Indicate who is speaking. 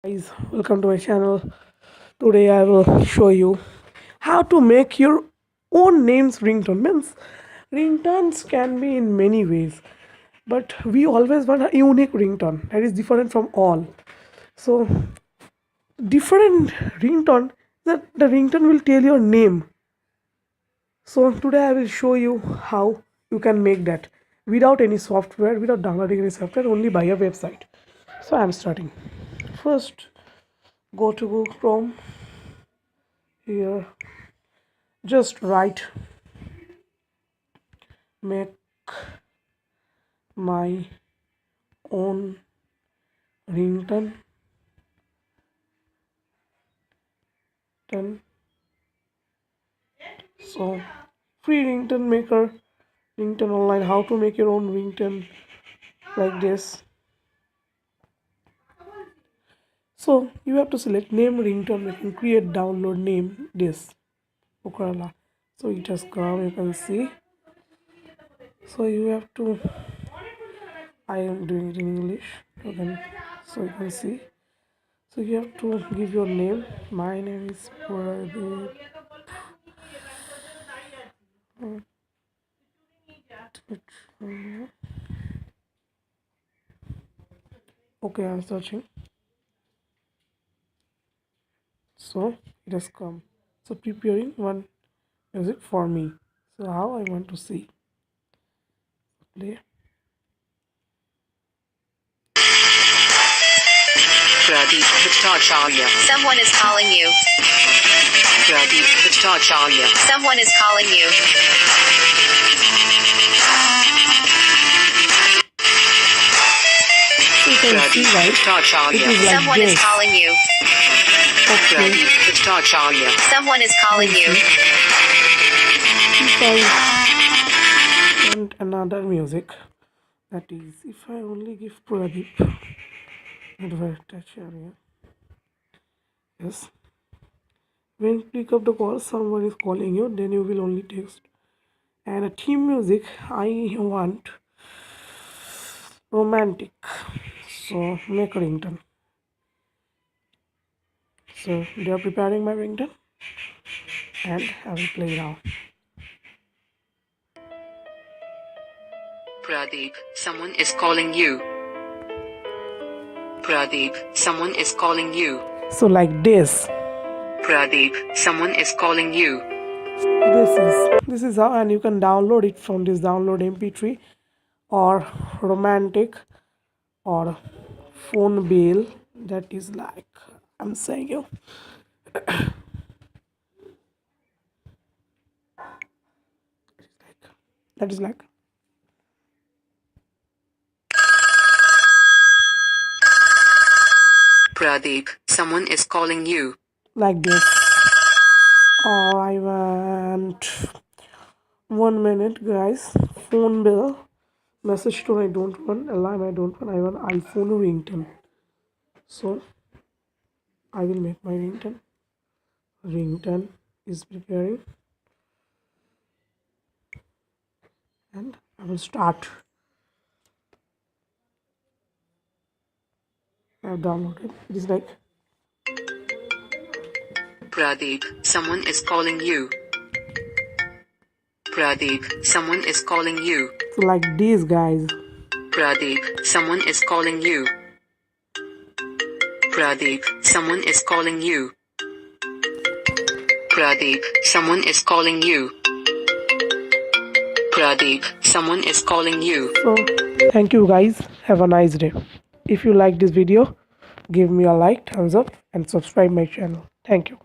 Speaker 1: Guys, welcome to my channel. Today I will show you how to make your own name's ringtone. Means ringtones can be in many ways, but we always want a unique ringtone that is different from all. So different ringtone, that the ringtone will tell your name. So today I will show you how you can make that without any software, without downloading any software, only by a website. So I'm starting. First, go to Google Chrome. Here, just write make my own ringtone. So free ringtone maker, ringtone online, how to make your own ringtone like this. So you have to select name ringtone making, create download name this Ukrala. So it has come, you can see. So you have to, I am doing it in English, so you can see. So you have to give your name. My name is Pradeep. Okay, I'm searching. So it has come. So preparing one music for me. So how I want to see. Play.
Speaker 2: Pradeep Bhattacharya. Someone is calling you. Pradeep Bhattacharya. Someone is calling you.
Speaker 1: So you can see, right? It is like
Speaker 2: Someone
Speaker 1: this.
Speaker 2: is calling you.
Speaker 1: Okay.
Speaker 2: Pradeep Bhattacharya. Someone is calling you.
Speaker 1: If I want another music, that is, if I only give Pradeep Bhattacharya. Yes. When you pick up the call, someone is calling you, then you will only text. And a theme music, I want romantic. So make a ringtone. So they are preparing my ringtone, and I will play now.
Speaker 2: Pradeep, someone is calling you. Pradeep, someone is calling you.
Speaker 1: So like this.
Speaker 2: Pradeep, someone is calling you.
Speaker 1: This is how, and you can download it from this download MP3 or romantic or phone bill. That is like I'm saying you. That is like
Speaker 2: Pradeep, someone is calling you.
Speaker 1: like this. Or I want 1 minute, guys. Phone bill. Message tone I don't want. Alarm I don't want. I want iPhone ringtone. So I will make my ringtone. Ringtone is preparing, and I will start. I have downloaded. It is like
Speaker 2: Pradeep, someone is calling you. Pradeep, someone is calling you.
Speaker 1: so like these, guys.
Speaker 2: Pradeep, someone is calling you. Pradeep, someone is calling you. Pradeep, someone is calling you. Pradeep, someone is calling you.
Speaker 1: So thank you, guys. Have a nice day. If you like this video, give me a like, thumbs up, and subscribe my channel. Thank you.